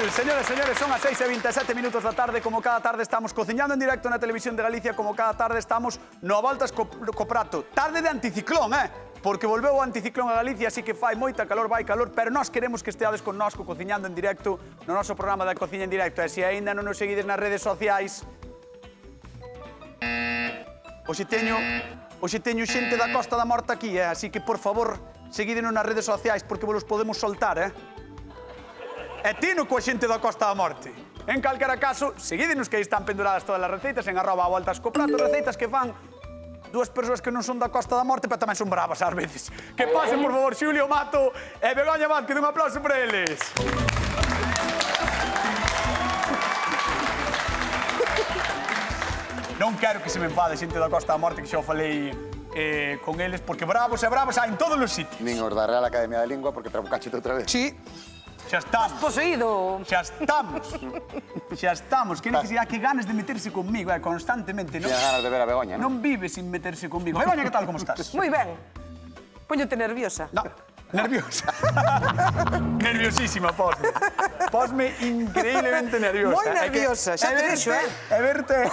tal? Señores, señores, son as 6:27 minutos da tarde. Como cada tarde estamos cociñando en directo na Televisión de Galicia, como cada tarde estamos no A Voltas co Prato. Tarde de anticiclón, porque volveu o anticiclón a Galicia, así que fai moita calor, vai calor, pero nós queremos que esteades con nós cociñando en directo no noso programa da Cociña en Directo. E se aínda non nos seguides nas redes sociais, hoxe teño xente da Costa da Morte aquí, así que, por favor, seguídenos nas redes sociais porque vos podemos soltar, E tino coa xente da Costa da Morte. En calquera caso, seguídenos que aí están penduradas todas as receitas en @avoltascoprato, receitas que fan dúas persoas que non son da Costa da Morte, pero tamén son bravas ás veces. Que pasen, por favor, Xulio Mato e Begoña Vázquez. Un aplauso para eles. Non quero que se me enfade xente da Costa da Morte, que xa o falei con eles, porque bravos e bravos hai en todos os sitios. Nin os da Real Academia de Lingua porque trabucache outra vez. Sí. Xa estamos. Poseído. Xa estamos. Xa estamos. Que necesidade, que ganas de meterse conmigo, constantemente. Tienes ganas de ver a Begoña, non? Non vive sin meterse conmigo. Begoña, que tal, como estás? Moi ben. Póñote nerviosa. No, nerviosa. Nerviosísima, Posme. Posme increíblemente nerviosa. Moi nerviosa, xa te dixo, E verte...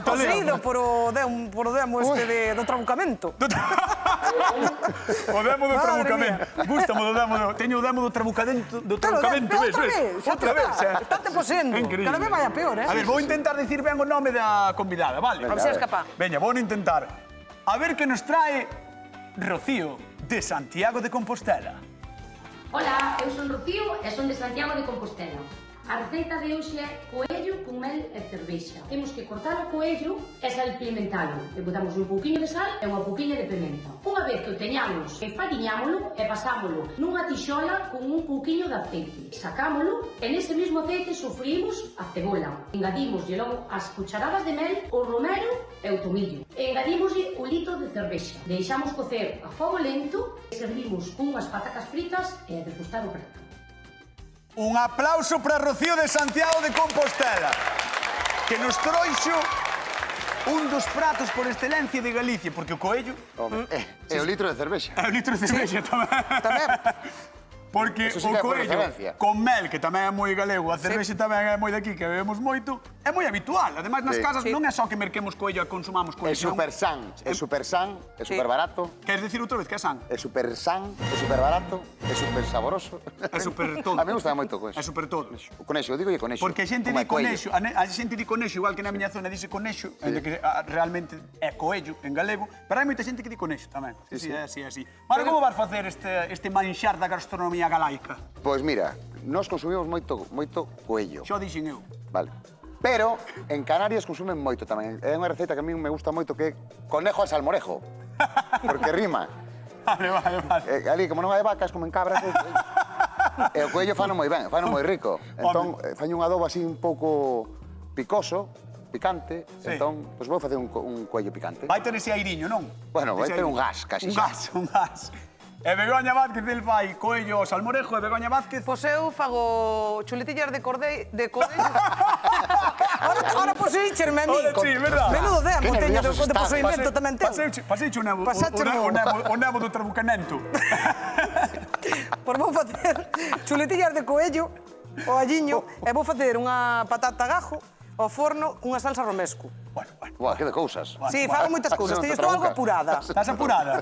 Poseído por o demo este do trabucamento. O demo do trabucamento. Gústame do demo do... Teño o demo do trabucamento, ves? Outra vez, Estate posendo. Cada vez vai a peor, A ver, vou intentar dicir ben o nome da convidada, vale? A ver se és capaz. Veña, vou intentar. A ver que nos trae Rocío de Santiago de Compostela. Ola, eu son Rocío e son de Santiago de Compostela. A receita de hoxe é coello con mel e cervexa. Temos que cortar o coello e salpimentalo. E botamos un pouquiño de sal e unha pouquiña de pimenta. Unha vez que o teñamos, enfadiñámolo e pasámolo nunha tixola con un pouquiño de aceite. Sacámolo e nese mesmo aceite sofrimos a cebola. Engadimoslle logo as cucharadas de mel, o romero e o tomillo. Engadimoslle o litro de cervexa. Deixamos cocer a fogo lento e servimos cunhas patacas fritas e a degustar o prato. Un aplauso para Rocío de Santiago de Compostela, que nos trouxo un dos pratos por excelencia de Galicia, porque o coello... É o litro de cervexa. É o litro de cervexa tamén. Porque Eso sí o que é por coello referencia. con mel, que tamén é moi galego, a cervexa tamén é moi daqui, que bebemos moito, é moi habitual. Ademais, nas Sí. casas non é só que merquemos coello e consumamos coello. É super san, é super barato, Queres decir outra vez que é san? é super san, é super barato, é super saboroso. É super todo. A mí me gusta moito o É conexo. super todo. O conexo, eu digo conexo. Porque a xente di conexo, a xente di conexo, igual que na miña zona dice conexo, ainda que realmente é coello en galego, pero hai moita xente que di conexo tamén. Sí, é así. Vale, como vas facer este manxar da gastronomía galaica? Pois mira, nós consumimos moito coello. Xo dixen eu. Vale. Pero en Canarias consumen moito tamén. É unha receita que a mí me gusta moito que é conejo al salmorejo. Porque rima. Vale. Ali, como non hai vacas, como en cabras, e o coello fano moi ben, fano moi rico. Entón, faño un adobo así un pouco picoso, picante, Sí. entón, pois vou facer un coello picante. Vai ter ese airiño, non? Bueno, vai Ese ter airiño. un gas, casi Un xa. gas. E Begoña Vázquez, el fai coello ao salmorejo, e Begoña Vázquez... Pois eu fago chuletillas de coello. Ahora poseícherme a mí. Ora sí, verdad. Menudo demo Que teño nerviosos de están. poseimento tamén tengo. Paseiche o nebo do trabucamento. Pois vou facer chuletillas de coello ao alliño e vou facer unha patata gajo ao forno cunha salsa romesco. Bueno. Buah, que de cousas. Sí, fago moitas cousas, Se non te estou algo trabuca. apurada. Estás apurada?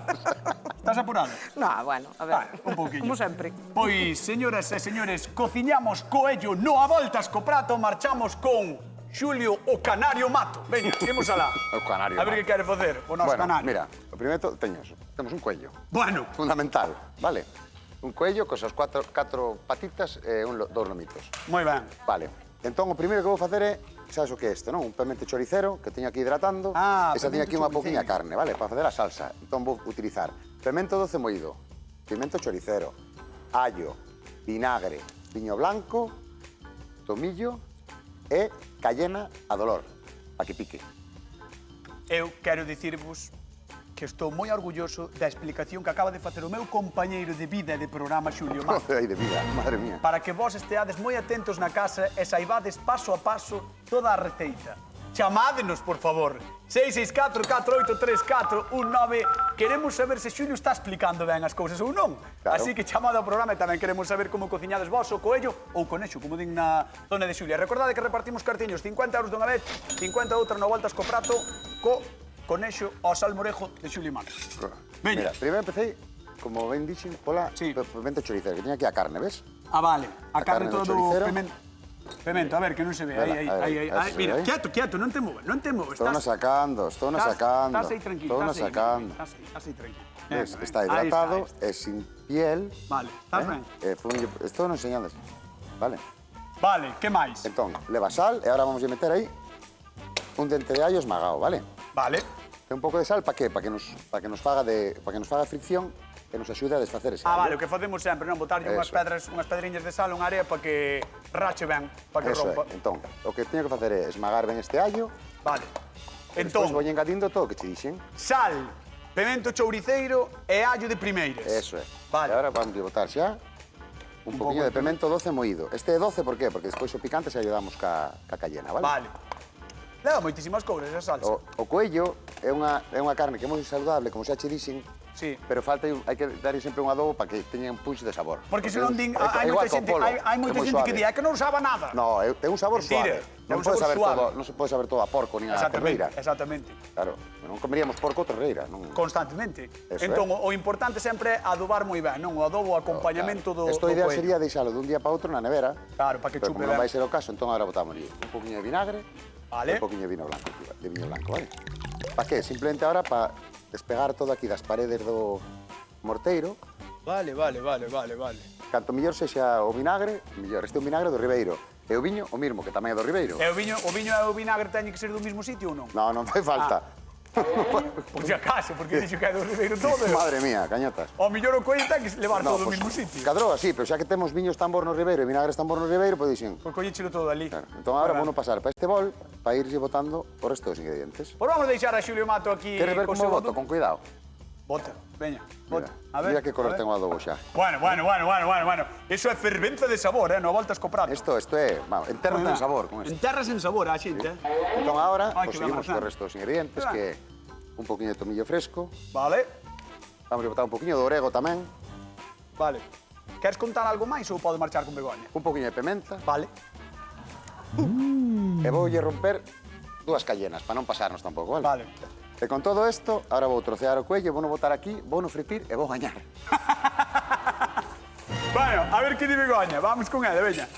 Estás apurada? No, bueno, a ver, Vale, un pouquinho. como sempre. Pois, señoras e señores, cociñamos coello no A Voltas co Prato, marchamos con Xulio o Canario Mato. Veña, imos alá. O Canario A ver Mato. que quere facer o noso Bueno, canario. mira, o primeiro temos un coello. Bueno, Fundamental, vale? Un coello cos seus catro patitas e dous lomitos. moi ben. Vale. Entón, o primeiro que vou facer é, sabes o que é este, non? Un pemento choricero que teño aquí hidratando. E xa teño aquí unha pemento pouquiña choricero. carne, vale? Para facer a salsa. Entón vou utilizar pemento doce moído, pimento choricero, allo, vinagre, viño blanco, tomillo e cayena a dolor, para que pique. Eu quero dicirvos que estou moi orgulloso da explicación que acaba de facer o meu compañeiro de vida e de programa, Xulio Mato. Ai, de vida, madre mía. Para que vos esteades moi atentos na casa e saibades paso a paso toda a receita. chamádenos, por favor. 664-4834-19. Queremos saber se Xulio está explicando ben as cousas ou non. Claro. Así que chamado ao programa e tamén queremos saber como cociñades vos o coello ou conexo, como din na zona de Xulia. Recordade que repartimos cartiños 50 euros dunha vez, 50 outra no voltas co prato, co conexo ao salmorejo de Xulio Marcos. Mira, primeiro empecé, como ben dixen, pola Sí. pimento choricero, que tiña aquí a carne, ves? Ah, vale. A carne carne do todo choricero. Pimento, a ver, que non se ve. Vela, Aí. eso, Mira, aí. quieto, non te moves, non te moves. Estou na sacando. Estás aí tranquilo. Estou na estás aí, sacando. Estás aí tranquilo. Ves, Venga, está venga. Ahí hidratado, está. e sin piel. Vale, estás ben. Estou non enseñando así. Vale? Vale, que máis? Entón, leva sal e agora vamos a meter aí un dente de allo esmagado, vale? Vale. Ten un pouco de sal, para que? Para que nos faga fricción e nos axude a desfacer ese Ah, allo. vale, o que facemos sempre, non? Botarlle unhas Eso. pedriñas de sal, unha área para que rache ben, para que Eso rompa. é. Entón, o que teño que facer é esmagar ben este allo. Vale. Entón, Entón, vou engadindo todo o que che dixen. sal, pimento chouriceiro e allo de primeiras. Eso é. Vale. E agora vamos a botar xa un poquinho de pimento doce moído. Este é doce, por qué? Porque despois o picante se ayudamos ca cayena, vale? Vale. Leva moitísimas cousas esa salsa. O coello é unha carne que é moi saludable, como xa che dixen, Sí. pero hai que darlle sempre un adobo para que teña un punch de sabor. Porque senón din, é hai igual moita co xente, polo, hai moita é moi xente que suave. di, é que non usaba nada. No, ten un sabor Mentira, suave. é Non un pode sabor saber suave. todo, non se pode saber todo a porco nin a correira. Exactamente. Claro, non comeríamos porco ou torreira, non. Constantemente. Eso Entón, o importante sempre é adobar moi ben, non? O adobo, o acompañamento do Isto a idea coello. sería deixalo dun día para outro na nevera. Claro, para que pero chupe como non ben. vai ser o caso, entón agora botamos un poquinho de vinagre e un Vale. poquinho de vino blanco, vale? Para que? Simplemente ahora para despegar todo aquí das paredes do morteiro. Vale. Canto mellor sexa o vinagre, mellor. Este é un vinagre do Ribeiro. E o viño, o mismo, que tamén é do Ribeiro. E o viño e o vinagre teñen que ser do mesmo sitio ou non? Non fai falta. Por si acaso, porque dixo que é do Ribeiro todo. Madre mía, cañotas. O mellor o coello ten que levar todo do pois, mesmo sitio. Cadroa, sí, pero xa que temos viños tambor no Ribeiro e vinagres tambor no Ribeiro, pois dixen. Pois colléchelo todo ali. Claro. Entón agora vamos pasar para este bol para irse botando o resto dos ingredientes. Pois vamos deixar a Xulio Mato aquí. Queres ver co como seu boto? adobo? Con cuidado. Bota, veña, bota. Mira, A ver. mira que color a ver. ten o adobo xa. Bueno. Iso é fervenza de sabor, no voltas co prato. Isto é, vamos, enterro ten sabor con isto. Enterras en sabor a xente, Entón agora, Ai, pues, que seguimos ben, co resto dos ingredientes, Ben. que é un poquinho de tomillo fresco, Vale, vamos a botar un poquinho de orego tamén, vale. Queres contar algo máis ou pode marchar con Begoña? un poquinho de pimenta, Vale. e voulle romper dúas cayenas, para non pasarnos tampouco, vale? Vale. E con todo isto, ahora vou trocear o cuello, vou botar aquí, vou no fritir e vou gañar. Bueno, a ver que di Begoña. Vamos con ela, veña.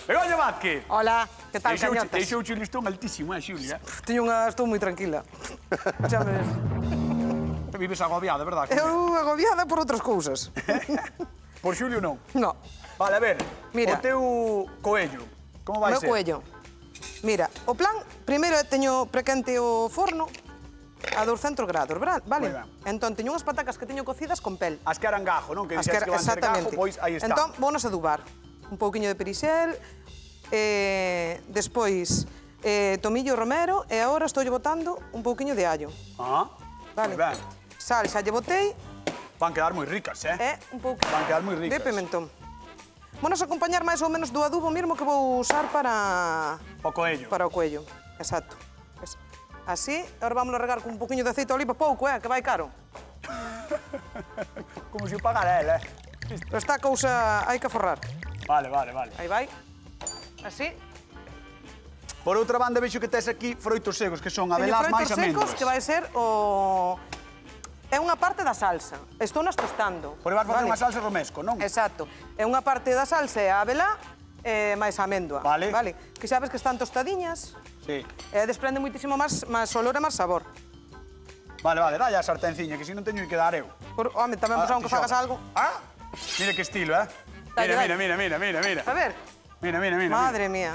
Begoña Vázquez. Hola, que tal, cañotas? Deixou o listón altísimo, Xulia? Estou moi tranquila. Xa ves. Vives agobiada, verdad? Eu agobiada por outras cousas. Por Xulio non. No, Vale, a ver. Mira. O teu coello, como vai meu ser? coello. Mira, o plan, primeiro teño prequente o forno a 200 grados, vale? Moi ben. Entón, teño unhas patacas que teño cocidas con pel. As que eran gajo, non? Que As dixes que van ser gajo, exactamente. pois aí está. Entón, vounos adubar. Un pouquiño de perixel, despois tomillo romero e agora estou botando un pouquiño de allo. Ah, Vale. moi ben. Sal xa lle botei Van quedar moi ricas, e un pouquiño Van quedar moi de ricas. pimentón. Vamos acompañar máis ou menos do adubo mesmo que vou usar para O coello. o coello. Exacto. Ves? Así, agora vamos a regar con un pouquiño de aceite de oliva, pouco, que vai caro. Como se o pagara ela, Pero esta cousa hai que forrar. Vale. Aí vai. Así. Por outra banda, vexo que tes aquí froitos secos, que son Teño abelás máis froitos amêndoas. secos que vai ser o... É unha parte da salsa. Estou nas tostando. Por vas facer vale? unha salsa romesco, non? Exacto. É unha parte da salsa é a abelá e máis a améndoa. Vale. Que sabes que están tostadiñas Sí. e desprende muitísimo máis olor e máis sabor. Vale, dalle a sartenciña, que si non teño que dar eu. Home, tamén Ah, pasamos que ti fagas xoga. algo. Ah, mira que estilo, Dalle, dalle. Mira. A ver. Mira. Madre mía.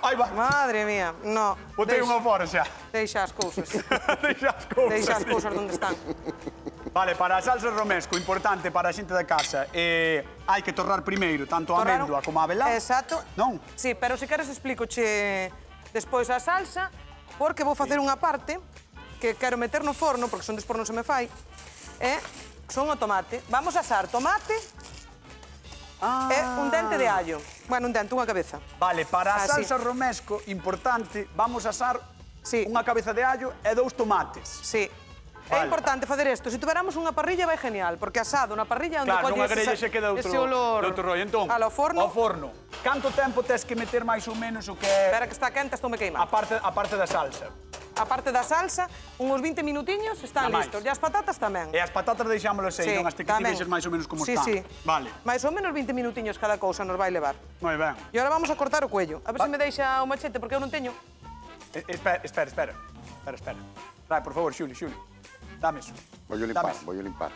Aí va. Madre mía. No. Botei unha fora xa. Deixa as cousas. Deixa as cousas. Deixa as sí. cousas onde están. Vale, para a salsa romesco, importante para a xente da casa, hai que torrar primeiro tanto a Torraron- améndoa como a abelá. Exacto. Non? Sí, pero se queres explícoche despois a salsa, porque vou facer unha parte que quero meter no forno, porque son despois non se me fai, e son o tomate. Vamos a asar tomate e un dente de allo. Bueno, un dente, unha cabeza. Vale, para a Así. salsa romesco, importante, vamos a asar Sí. unha cabeza de allo e 2 tomates. Sí. É Vale. importante facer isto. Se tuveramos unha parrilla vai genial, porque asado na parrilla onde Claro, colle nunha grella se queda ese olor de outro rollo. Entón, ao forno. ao forno. Canto tempo tes que meter máis ou menos o que é Espera que está quente, estou me queimando. a parte da salsa? A parte da salsa, uns 20 minutiños están Nada máis. listos. E as patatas tamén. E as patatas deixámolas aí, non? Hasta que ti vexes máis ou menos como sí, están. Sí, Vale. Mais ou menos 20 minutiños cada cousa nos vai levar. Moi ben. E agora vamos a cortar o cuello. A ver se me deixa o machete, porque eu non teño. Espera. Trae, por favor, Xuli. Dame eso. Voy a limpar.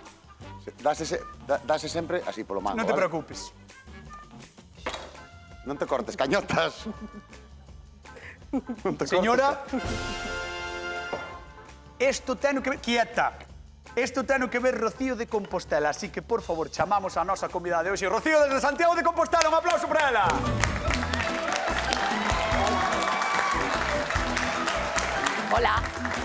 Dase sempre así polo mango, Non te vale? preocupes. Non te cortes, cañotas. Non te Señora, isto teno que ver... Quieta. Isto teno que ver Rocío de Compostela, así que, por favor, chamamos a nosa convidada de hoxe. Rocío desde Santiago de Compostela, un aplauso para ela. Hola,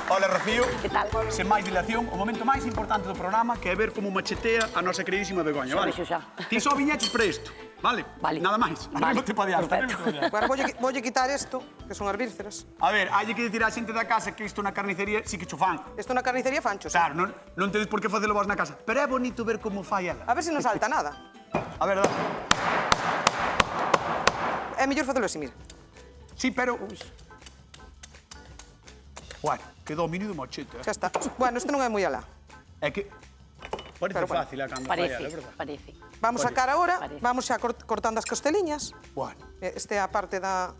Hola, Rocío. que tal? Sen máis dilación, o momento máis importante do programa, que é ver como machetea a nosa queridísima Begoña, Xa vale? vexo xa. Ti só viñeches para isto, vale? Vale. Nada máis. Vale. Arríbate pa diante, Perfecto. arríbate pa diante. Agora voulle quitar isto, que son as vísceras. A ver, hai que dicir á xente da casa que isto na carnicería sí que cho fan. Isto na carnicería fancho, sí. Claro, non tedes por que facelo vos na casa. Pero é bonito ver como fai ela. A ver se non salta nada. A ver, dá. É mellor facelo así, mira. Sí, pero... Bueno, que domínio do machete, Xa está. Bueno, isto non é moi alá. É que... Parece Pero bueno, fácil a cando fai ela, é verdade? Parece. Vamos a sacar agora, Parece. vamos xa cortando as costeliñas. Bueno, Este é a parte da...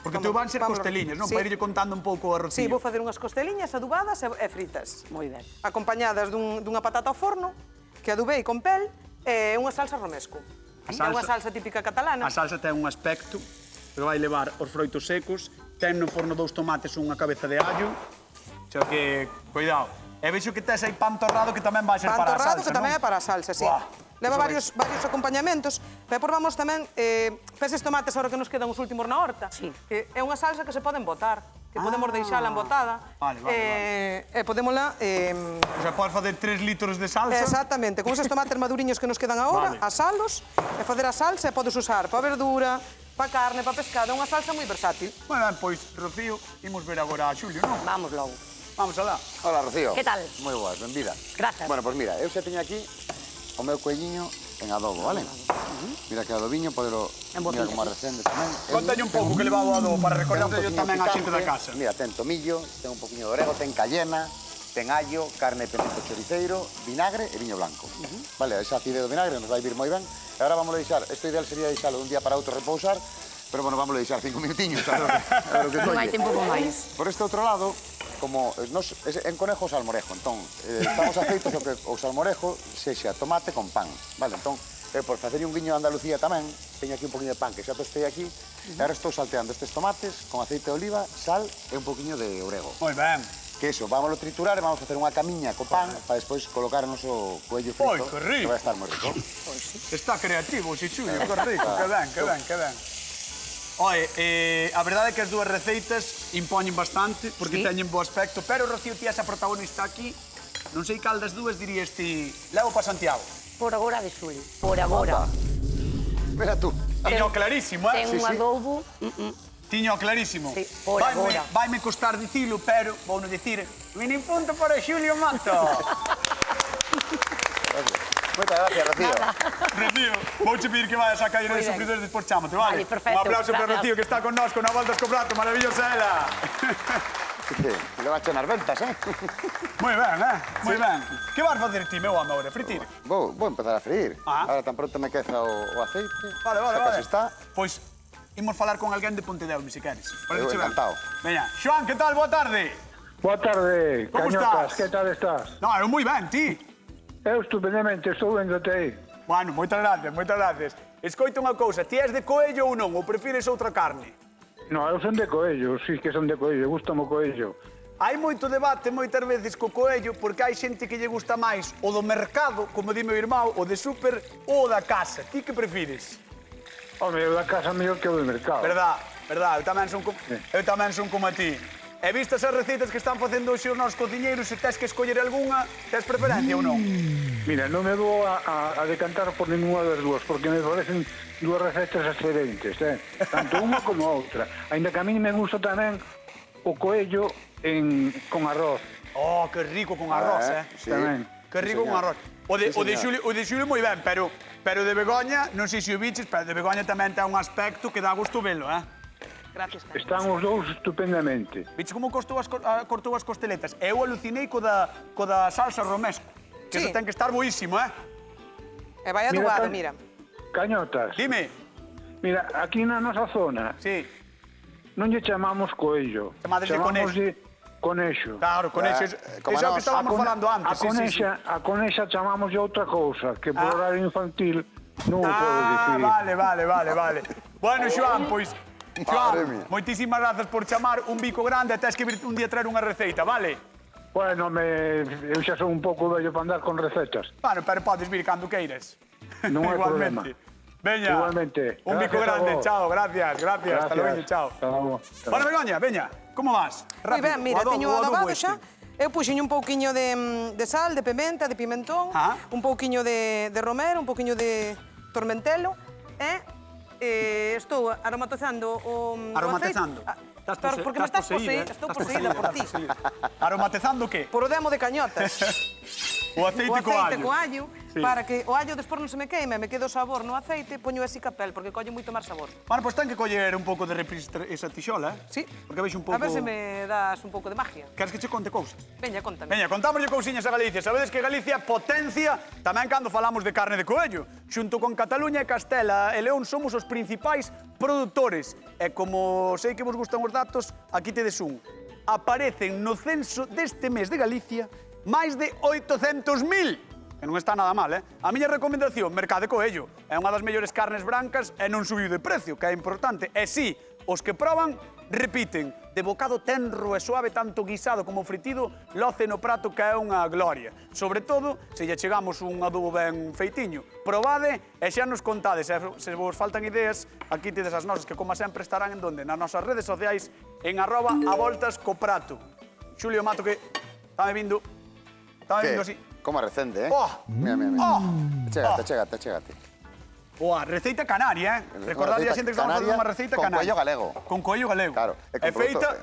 porque teu van ser Vamos- costeliñas, non? Sí. Para irlle contando un pouco a Sí, Rocío. vou facer unhas costeliñas adubadas e fritas. Moi ben. Acompañadas dunha patata ao forno, que adubei con pel, e unha salsa romesco. A É unha salsa- salsa típica catalana. A salsa ten un aspecto que vai levar os froitos secos, ten no forno 2 tomates e unha cabeza de allo, xa que, cuidado. E vexo que tes aí pan torrado que tamén vai ser Pan para a torrado, salsa, que tamén non? é para a salsa, sí. Buah, Leva eso varios acompañamentos. Pero por vamos tamén, peses tomates agora que nos quedan os últimos na horta. Sí. Que é unha salsa que se poden botar, que podemos deixala embotada. Vale. E podémola... O sea, podes facer 3 litros de salsa. Exactamente, con esos tomates maduriños que nos quedan agora, Vale. asalos, e facer a salsa e podes usar para verdura, para carne, para pescado. É unha salsa moi versátil. Moi ben, pois, Rocío, imos ver agora a Xulio, non? Vamos logo. Vamos alá. Hola, Rocío. Que tal? Moi boas, benvida. Grazas. Bueno, pois mira, eu xa teño aquí o meu coelliño en adobo, vale? Mira que adobiño, podelo... En Mira botiñas, como sí. arrecende tamén. Contalle un pouco que levado a do para recordar Ten un tamén toquiño a xente da picante. casa. Mira, ten tomillo, ten un poquinho de orego, ten cayena, ten allo, carne de pimiento choriceiro, vinagre e viño blanco. Vale, esa acidez do vinagre nos vai vir moi ben. E agora vamos a deixar, isto ideal sería deixalo un día para outro repousar, pero bueno, vamos a deixar 5 minutiños, a ver o que Non hai colle. tempo para máis. Por este outro lado, como en conejo o salmorejo, entón, estamos afeitos o que o salmorejo sexa tomate con pan, vale? Entón, por facer un guiño de Andalucía tamén, teño aquí un poquinho de pan que xa tostei aquí, e agora estou salteando estes tomates con aceite de oliva, sal e un poquinho de orego. Moi ben. Que eso, vamos a triturar e vamos a facer unha camiña co pan para despois colocar o noso coello frito. Oi, que rico. Que vai estar moi rico. Está creativo, xe Xulio, que rico, que ben. Oye, a verdade é que as dúas receitas impoñen bastante, porque Sí. teñen bo aspecto, pero Rocío, ti esa protagonista aquí, non sei cal das dúas dirías ti, levo para Santiago. Por agora de Xuli. Por agora. Mira tú. Tiño clarísimo, Ten eh? un adobo. Tiño clarísimo. Sí, por agora. Vaime costar dicilo, pero vou non dicir, vini punto para Xulio Mato. Moitas gracias, Rocío. Rocío, vouche pedir que vayas a calle de Moi ben. sufridores despois chámate, vale? Vale, perfecto, Un aplauso para gracias. Rocío, que está con nós, con a voltas co prato, maravillosa ela. Le va a echar nas ventas, eh? Moi ben, moi ben. Que vas facer ti, meu amo, agora? Fritir? Vou empezar a freír. Ah. Ahora tan pronto me queza o aceite. Vale, Xa casi vale. está. Pois, imos falar con alguén de Pontedeume, se queres. Eu encantado. Veña, Xoan, que tal? Boa tarde. Boa tarde, Como cañotas, estás? que tal estás? No, eu moi ben, ti. Eu estupendamente, estou vendote aí. Bueno, moitas gracias, moitas gracias. Escoita unha cousa, ti és de coello ou non? Ou prefires outra carne? No, eu son de coello, sí que son de coello, gustame o coello. Hai moito debate moitas veces co coello porque hai xente que lle gusta máis o do mercado, como di meu irmão, o de súper ou o da casa. Ti que prefires? Home, o da casa mellor que o do mercado. Verdad, eu tamén son como a ti. E vistas as receitas que están facendo hoxe os nosos cociñeiros, se tes que escoller algunha, tes preferencia ou non? Mira, non me vou a decantar por ninguna das dúas, porque me parecen dúas recetas excelentes, Tanto unha como a outra. Ainda que a mí me gusta tamén o coello con arroz. Oh, que rico con arroz, Sí. Tamén. Que rico con arroz. O de Xulio moi ben, pero de Begoña, non sei se o biches, pero de Begoña tamén ten un aspecto que dá gusto velo, Gracias, Carlos. Están os dous estupendamente. Viches como cortou as costeletas? Eu alucinei co da salsa romesco, que Sí. eso ten que estar boísimo, E vai adubado, mira. Cañotas. Dime. Mira, aquí na nosa zona Sí. non lle chamamos coello. Chamadeslle Chamámoslle conexo. Claro, con ese... como Eso é o que nós. estábamos falando antes. A conexa chamamoslle outra cousa, que por horario infantil non o podo dicir. Vale. Bueno, Xoán, pois... Madre Xoán, mía. moitísimas grazas por chamar un bico grande e tes que vir un día traer unha receita, vale? Bueno, eu xa son un pouco vello para andar con recetas. Bueno, pero podes vir cando queires. Non hai problema. Veña. Igualmente. Un bico Gracias a grande, vos. chao, gracias. Hasta luego, chao. Hasta logo. Bueno, Begoña, veña, como vas? Moi ben, mira, teño o adobo adobado xa. Eu puxeño un pouquiño de sal, de pimenta, de pimentón, un pouquiño de romero, un pouquiño de tormentelo e estou aromatizando o Aromatizando? aceite. Claro, porque me estás poseída, estou poseída por ti. Aromatizando que? Por o demo de cañotas. O aceite co allo. co allo, Sí. para que o allo despois non se me queime, me quede o sabor no aceite, poño ese capel, porque colle moito máis sabor. Bueno, pois ten que coller un pouco de reprise esa tixola, Sí. Porque veixo un pouco... A ver se me das un pouco de magia. Queres que che conte cousas? Veña, contame. Veña, contámoslle cousiñas a Galicia. Sabedes que Galicia potencia tamén cando falamos de carne de coello. Xunto con Cataluña e Castela e León somos os principais produtores. E como sei que vos gustan os datos, aquí tedes un. Aparecen no censo deste mes de Galicia máis de 800.000. Que non está nada mal, A miña recomendación, mercade coello. É unha das mellores carnes brancas e non subiu de precio, que é importante. E si, os que proban, repiten. De bocado tenro e suave, tanto guisado como fritido, loce no prato que é unha gloria. Sobre todo, se lle chegamos un adobo ben feitiño. Probade e xa nos contades. Se vos faltan ideas, aquí tedes as nosas, que como sempre estarán en donde? Nas nosas redes sociais, en @avoltascoprato. Xulio Mato, que está vindo así. Como recende, Oh. Mira. Chégate. Boa, receita canaria, Recordade a xente que estamos facendo unha receita con canaria. coello galego. Con coello galego. Claro, e con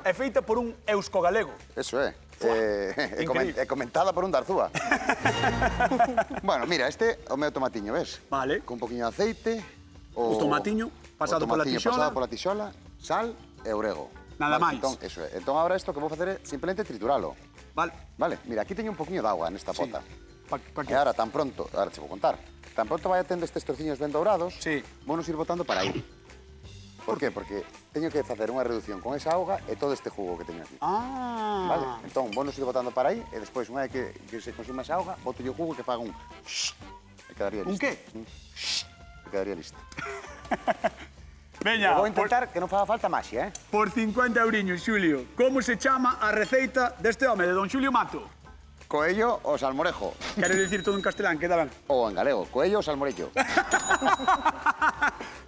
É feita por un eusko-galego. Eso é. Increíble. E comentada por un darzúa. Bueno, mira, este é o meu tomatiño, ves? Vale. Con un poquinho de aceite. O tomatiño pasado pola tixola. Pasado pola tixola, sal e orego. Nada máis. Entón, eso é. Entón, agora isto que vou facer é simplemente trituralo. Vale. Vale, mira, aquí teño un poquinho de agua nesta pota. Pa E que? ahora, tan pronto, ahora te vou contar, tan pronto vai tendo estes trociños ben dourados, Sí. vamos ir botando para aí. Por qué? Porque teño que facer unha reducción con esa auga e todo este jugo que teño aquí. Vale? Entón, vamos ir botando para aí e despois, unha vez que se consuma esa auga, boto o jugo que faga un e quedaría listo. Un que? E quedaría listo. Veña, Vou intentar que non faga falta maxia, por 50 euriños, Xulio. Como se chama a receita deste home, de don Xulio Mato? Coello o salmorejo. Quero dicir todo en castelán, queda ben. Ou en galego, coello o salmorello.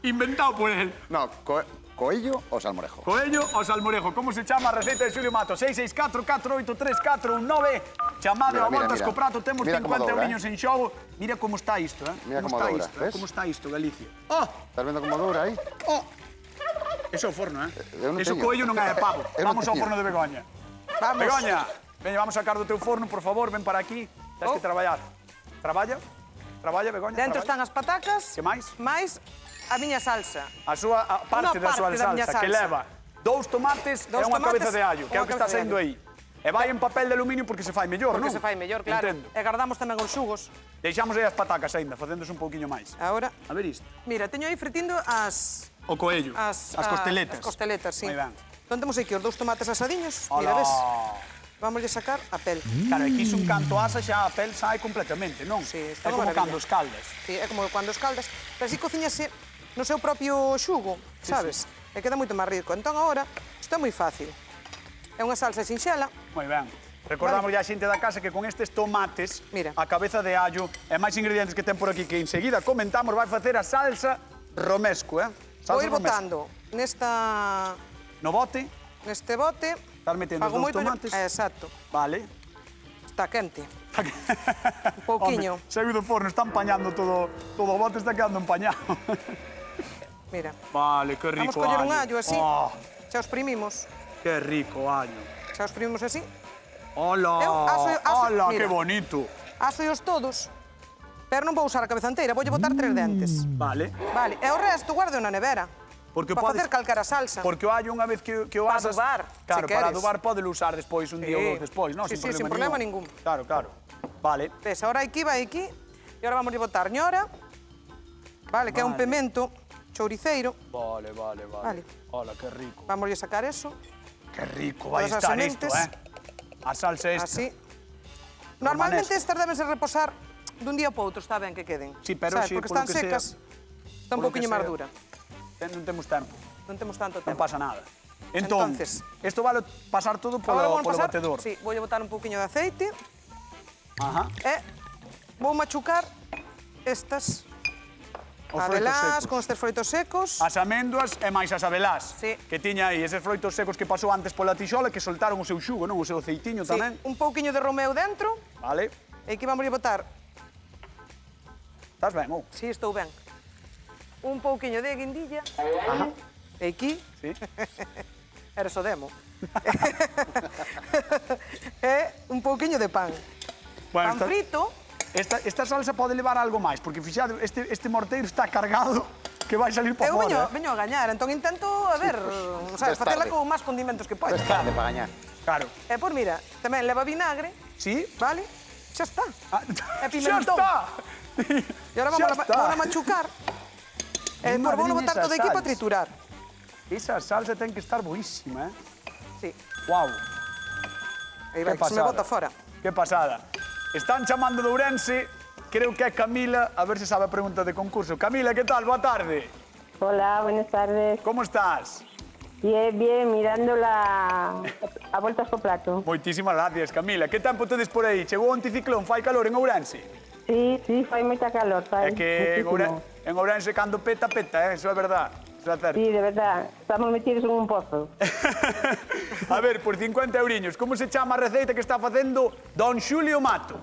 Inventado por él. No, coello o salmorejo. Coello o salmorejo. Como se chama a receita de Xulio Mato? 664-483-419. Chamade ao Voltas co Prato. Temos Mira 50 euriños en xogo. Mira como está isto, Mira como como está doura, isto, ves? Como está isto, Galicia. Oh! Estás vendo como doura aí? Oh! Eso é o forno, Eu non Eso teño. coello non é de pavo. Eu non Vamos ao teño. forno de Begoña. Vamos. Begoña, veña, vamos a sacar do teu forno, por favor, ven para aquí. Tens que traballar. Traballa, Begoña, Dentro están traballa. as patacas. Que máis? Mais a miña salsa. A parte da súa parte da miña salsa, que salsa. leva 2 tomates e unha cabeza de allo, que é o que está saindo aí. E vai en papel de aluminio porque se fai mellor, non? Porque se fai mellor, claro. Entendo. E guardamos tamén os xugos. Deixamos aí as patacas aínda, facéndose un pouquiño máis. Ahora, A ver isto. mira, teño aí fritindo as O coello. as costeletas. As costeletas, sí. Moi ben. Entón temos aquí os 2 tomates asadiños. Ola. Mira, ves? Vamos a sacar a pel. Claro, aquí un canto asa xa a pel sai completamente, non? Sí, é está como unha cando maravilla. escaldas. Sí, é como cando escaldas, pero así cociñase no seu propio xugo, sabes? E queda moito máis rico. Entón agora, isto é moi fácil. É unha salsa sinxela. Moi ben. Recordamos ya a xente da casa que con estes tomates, Mira. a cabeza de allo e máis ingredientes que ten por aquí que enseguida comentamos, vai facer a salsa romesco, Salsa Vou ir romesco. botando No bote, neste bote. estás metendo os dous tomates. Exacto. Vale. Está quente. Un pouquiño. Home, saiu do forno, está empañando todo o bote, está quedando empañado. Mira. Vale, que rico Vamos coller un allo. allo así. Oh, Xa os primimos. que rico allo. Xa os primimos así. Hola, hola, que bonito. Asoios todos, pero non vou usar a cabeza inteira, voulle botar 3 dentes. Vale. Vale, e o resto guardo na nevera. Porque para podes- facer calquera salsa. Porque o allo unha vez que o Para asas... adubar, Claro, se para queres. adubar pódelo usar despois, un día ou dous despois, non? Sí, sin problema ningún. Claro, claro. Vale. Ves, ahora aquí, vai aquí. E ahora vamos a botar ñora. Vale, que é un Vale. pemento chouriceiro. Vale. Vale. Hola, que rico. Vamos a sacar eso. Que rico vai Todas as estar isto, sementes. A salsa esta. Así. Normalmente Romanesco. estas deben ser reposar dun día para outro, está ben que queden. Sí, pero Sabes, sí, porque polo están que sea- secas, está un polo que poquinho máis sea. dura. Non temos tempo, Non temos tanto non tempo. pasa nada. Entón, Entonces, isto vale pasar todo Agora polo, vamos polo pasar, batedor. sí, voulle botar un poquinho de aceite Ajá. e vou machucar estas Os froitos abelás secos. con estes froitos secos. As améndoas e máis as abelás. Sí. Que tiña aí eses froitos secos que pasou antes pola tixola que soltaron o seu xugo, non? O seu aceitiño Sí, tamén. un pouquiño de romeu dentro Vale. e aquí vamos a botar, Estás ben, ou? si estou ben, un pouquiño de guindilla. Ajá. E aquí, Sí. era só demo. E un pouquiño de pan. Bueno, Pan frito. Esta salsa pode levar algo máis, porque fixade, este morteiro está cargado que vai salir para Eu fora. veño a gañar, entón intento, a ver, sabes, ves facela tarde. con máis condimentos que podes. Es tarde para gañar. Claro. E pois mira, tamén leva vinagre, Sí? vale? Xa está. Ah, E pimentón. Xa está! E ahora Xa vamos está. a machucar. E Mi despois vou madriña botar esa todo aquí para salsa. triturar. Esa salsa ten que estar boísima, Sí. Guau. Aí Que vai, que se me pasada. bota fora. Que pasada. Están chamando de Ourense, creo que é Camila, a ver se sabe a pregunta de concurso. Camila, que tal? Boa tarde. Hola, buenas tardes. Como estás? Bien, bien, mirando a vueltas co plato. Moitísimas gracias, Camila. Que tempo tedes por aí? Chegou o anticiclón, fai calor en Ourense? Sí, sí, fai moita calor, fai. É que muchísimo. en Ourense cando peta, eso é verdad. Eso é certo. Sí, de verdad, estamos metidos en un pozo. A ver, por 50 euriños, como se chama a receita que está facendo Don Xulio Mato?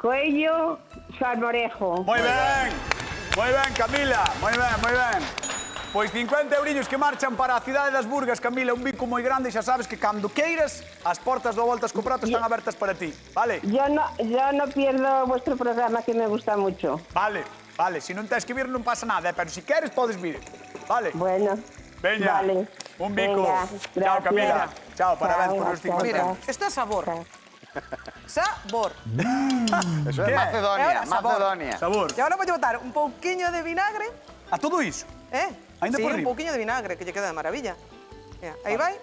Coello salmorejo. Moi ben, Camila, moi ben. Pois 50 euriños que marchan para a cidade das Burgas, Camila, un bico moi grande, xa sabes que cando queiras, as portas do Voltas co Prato están abertas para ti, vale? Yo no pierdo vuestro programa, que me gusta mucho. Vale, se non tens que vir non pasa nada, pero se queres podes vir, vale? Bueno, Veña, vale. un bico. Venga, Chao, Camila. gracias. Chao, parabéns por Chao, os chao, 50 Mira, euros. isto é sabor. Sabor. Eso ¿Qué? es Macedonia, Ahora, sabor. Macedonia. Sabor. E agora vou botar un pouquiño de vinagre, A todo iso. Ainda sí, por un riba. pouquiño de vinagre, que lle queda de maravilla. Mira, aí vai.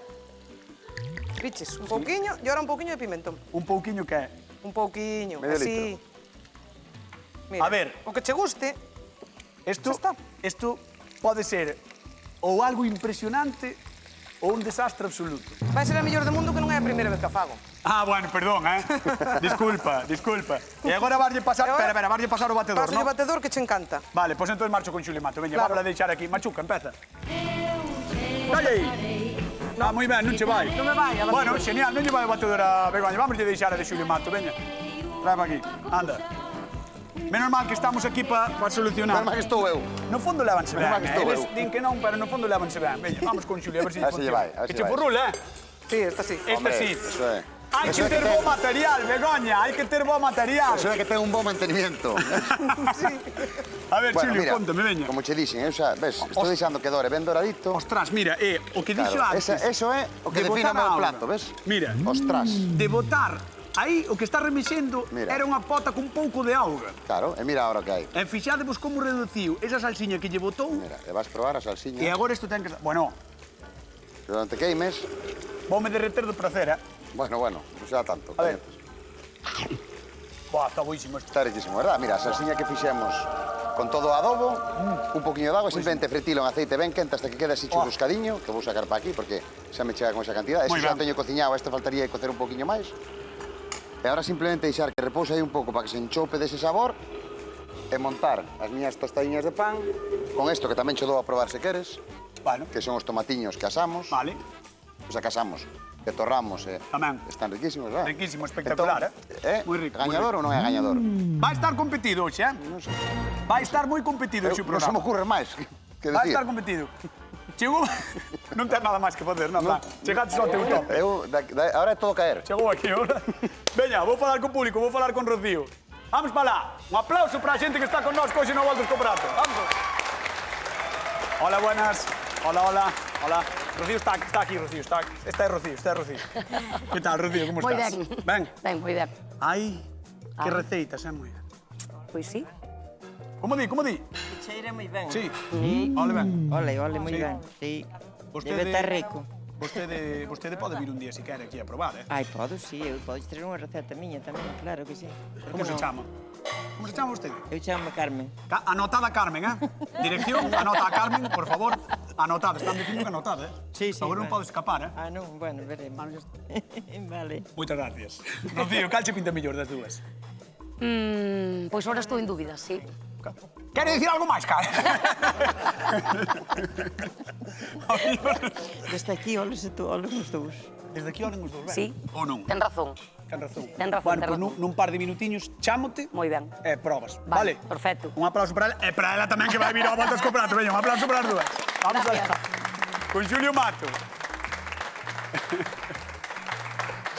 Viches, un pouquiño, e ahora un pouquiño de pimentón. Un pouquiño que é. Un pouquiño, Medio así. Mira, A ver. o que che guste. Isto, Xa está. isto pode ser ou algo impresionante ou un desastre absoluto. Vai ser a mellor do mundo que non é a primeira vez que a fago. Ah, bueno, perdón, Disculpa. E agora varlle pasar, E agora- espera, varlle pasar o batedor, Paso de non? batedor que che encanta. Vale, pois entón marcho con Xulio Mato. Veña, Claro. vamos a deixar aquí. Machuca, empeza. Dalle aí. Ah, moi ben, non che vai. Non me vai a batedor. Bueno, genial, non lle vai o batedor a Begoña. Vamos a deixar a de Xulio Mato, veña. Trae pa aquí, anda. Menos mal que estamos aquí para solucionar. Menos mal que estou eu. No fondo lévanse ben, Menos mal que estou Eles eu. din que non, pero no fondo lévanse ben. Veña, vamos con Xulio, a ver se A ver se lle vai, a ver Que se che vai. furrula, Sí, esta sí. Este Hombre, sí. Eso é. Hai Eso que é ter ten- bo material, Begoña, hai que ter bo material. Eso é que ten un bom mantenimiento. A ver, Bueno, Xulio, mira, contame, veña. como che dixen, eu xa, ves, estou deixando que dore ben doradito. Ostras, mira, o que dixo Claro, antes... eso é o que de define o botar meu a auga. plato, ves? Mira, Ostras. de botar aí o que está remexendo Mira. era unha pota con pouco de auga. Claro, e mira ahora o que hai. E fixadevos como reduciu esa salsiña que lle botou Mira, e vas probar a e salsiña. agora isto ten que... Bueno, Pero non te queimes. voume derreter do prazer, Bueno, non será tanto. A ver. Buah, está boísimo isto. Está riquísimo, verdad? Mira, a salsiña que fixemos con todo o adobo, un poquinho de agua, simplemente fritilo en aceite ben quente hasta que quede así churruscadiño, que vou sacar para aquí porque xa me chega con esa cantidad. Eso Moi xa ben. teño cociñado, este faltaría cocer un poquinho máis. E agora simplemente deixar que repouse aí un pouco para que se enchope dese sabor e montar as miñas tostadiñas de pan con isto que tamén che dou a probar se queres, Bueno, que son os tomatiños que asamos. vale. O sea, que asamos, que torramos e Tamén. están riquísimos, verdad? Riquísimo, espectacular, Entón, Moi rico, gañador ou non é gañador? Vai estar competido hoxe, Non sei. Vai estar moi competido Eu, hoxe o non se me programa. ocurre máis que Vai decir. estar competido. chegou... Non ten nada máis que facer, non, plan. Chegaste ao teu top. Ahora é todo caer. Chegou aquí, ahora. Veña, vou falar co público, vou falar con Rocío. Vamos para lá. Un aplauso para a xente que está con nós hoxe no Voltas co Prato. Vamos. Hola, buenas. Hola, hola. Hola. Rocío está aquí, Rocío. Esta é Rocío, Que tal, Rocío, como Moi estás? ben. Ben. Ben, moi ben. Ai, que receitas, moi ben. Pois sí. Como di? Que cheira moi ben. Sí. Ole, ben. Ole, moi Sí. ben. Sí. Vostede- Debe estar rico. Vostede pode vir un día se quer aquí a probar, Ai, podo, sí. Eu podo traer unha receta miña tamén, claro que sí. Por Como que se non? chama? Como se chama vostede? Eu chamo Carmen. Anotada Carmen, Dirección, anota a Carmen, por favor. Anotada, están dicindo que anotada, Sí, sí, Agora non vale. pode escapar, Ah, non, bueno, veremos. Vale. Moitas gracias. Rocío, cal che pinta mellor das dúas? Pois ahora estou en dúbidas, sí. Quere dicir algo máis, cara? Desde aquí, oles os dous. Desde aquí olen os dous, ben? Sí. Ou non? Ten razón. Ten razón. Ten razón, Bueno, ten pois razón. nun par de minutiños chámote Moi ben. e probas, vale? Vale, perfecto. Un aplauso para ela e para ela tamén que vai vir ao Voltas co Prato. Veña, un aplauso para as dúas. Vamos Gracias. alá. Con Xulio Mato.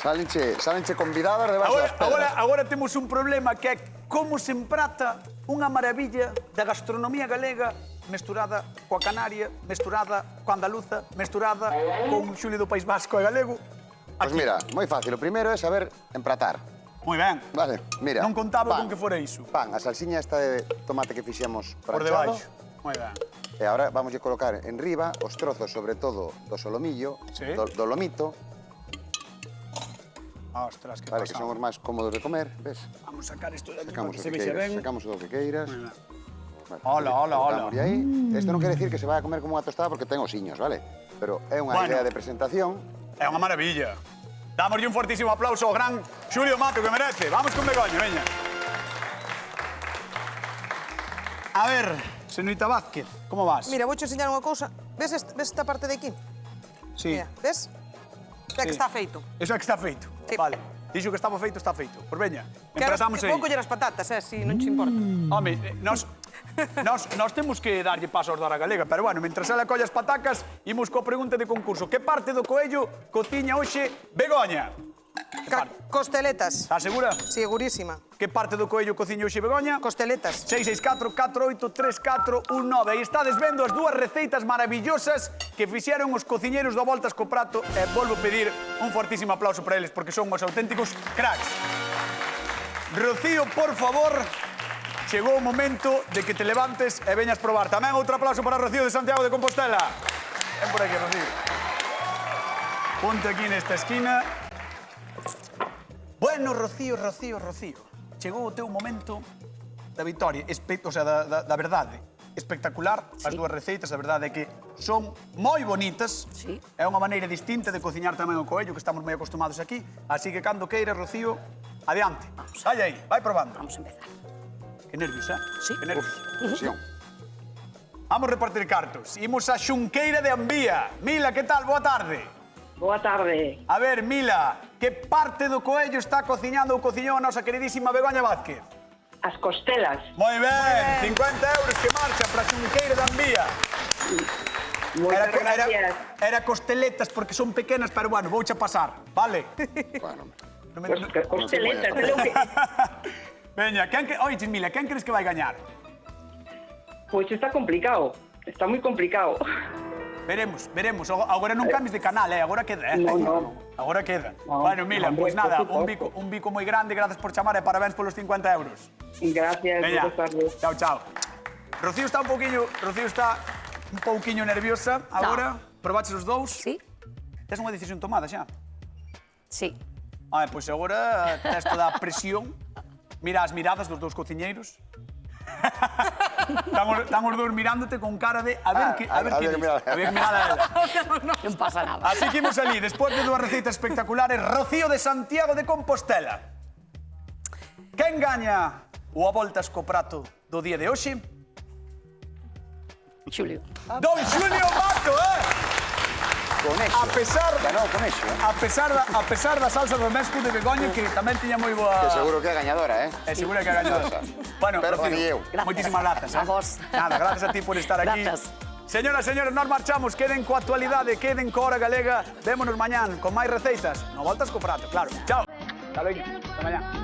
Sálenche convidadas debaixo das pedras. Agora temos un problema que é como se emprata unha maravilla da gastronomía galega mesturada coa canaria, mesturada coa andaluza, mesturada con Xulio do País Vasco e galego. Pois mira, moi fácil. O primeiro é saber empratar. Moi ben. Vale, mira. Non contaba pan. con que fora iso. Pan, a salsiña esta de tomate que fixemos Por pranchado. debaixo. Moi ben. E agora vamos a colocar en riba os trozos, sobre todo, do solomillo, Sí. do lomito, Ostras, que vale, que son os máis cómodos de comer, ves? Vamos a sacar isto de aquí para Sacamos que o se que vexa queiras, ben. sacamos o que queiras. Moi ben. Vale, Hola, hola, colocamos hola. aí. Isto non quere decir que se vai a comer como unha tostada porque ten osiños, vale? Pero é unha Bueno. idea de presentación. É unha maravilla. Dámoslle un fortísimo aplauso ao gran Xulio Mato que merece. Vamos con Begoña, veña. A ver, señorita Vázquez, como vas? Mira, vouche enseñar unha cousa. Ves esta parte de aquí? Sí. Mira, ves? É que Sí. está feito. Eso é que está feito. Sí. Vale. Dixo que estaba feito, está feito. Por veña, Quero empratamos que aí. vou coller as patatas, si non che importa. Home, nós temos que darlle paso aos da hora galega, pero bueno, mentras ela colle as patacas, imos coa pregunta de concurso. Que parte do coello cociña hoxe Begoña? Costeletas. Está segura? Segurísima. Que parte do coello cociña hoxe Begoña? Costeletas. 664-483419. Aí estades vendo as dúas receitas maravillosas que fixeron os cociñeiros do Voltas co Prato e volvo pedir un fortísimo aplauso para eles porque son os auténticos cracks. Rocío, por favor, chegou o momento de que te levantes e veñas probar. Tamén outro aplauso para Rocío de Santiago de Compostela. Ven por aquí, Rocío. Ponte aquí nesta esquina. Bueno, Rocío. Chegou o teu momento da vitoria, o sea, da verdade. Espectacular, as dúas receitas, a verdade é que son moi bonitas. Sí. É unha maneira distinta de cociñar tamén o coello, que estamos moi acostumados aquí. Así que cando queiras, Rocío, adiante. Vai aí, vai probando. Vamos a empezar. Que nervios, Sí. Que nervios. Presión. Vamos repartir cartos. Imos a Xunqueira de Ambía. Mila, que tal? Boa tarde. Boa tarde. A ver, Mila, que parte do coello está cociñando ou cociñou a nosa queridísima Begoña Vázquez? As costelas. Moi ben, 50 euros que marcha para Xunqueira de Ambía. Moitas gracias. Era costeletas porque son pequenas, pero bueno, vouche pasar, vale? Bueno, Non me- Pues, costeletas, é lo que... Veña, oye, Mila, quen crees que vai gañar? Pois está complicado. Está moi complicado. Veremos. Agora non cambies de canal, agora queda, No. Agora queda. No, Bueno, Mila, hombre, pois nada, por un bico moi grande, gracias por chamar e parabéns polos 50 euros. Gracias, Veña, boas tardes. chao. Rocío está un pouquiño nerviosa agora. Probaches os dous? Sí? Tes unha decisión tomada xa? Sí. Pois agora tes toda a presión. Mira as miradas dos dous cociñeiros. Están os dous mirándote con cara de a ver que había que dis. mirar. Había que mirar a ela. Non pasa nada. Así que imos ali, despois de dúas receitas espectaculares, Rocío de Santiago de Compostela. Quen gaña o a Voltas co Prato do día de hoxe? Xulio. Don Xulio Mato, Conexo. A pesar... Ganou Conexo, A pesar da salsa do mesco de Begoña, que tamén tiña moi boa... Que seguro que é gañadora, Seguro que a gañou. Bueno, Pero Rocío, gañei eu. moitísimas grazas. A vos. Nada, gracias a ti por estar aquí. Grazas. Señoras, señores, nós marchamos. Queden coa actualidade, queden coa Hora Galega. Vémonos mañán con máis receitas. Non voltas co prato, claro. Chao. Hasta logo. Hasta mañán.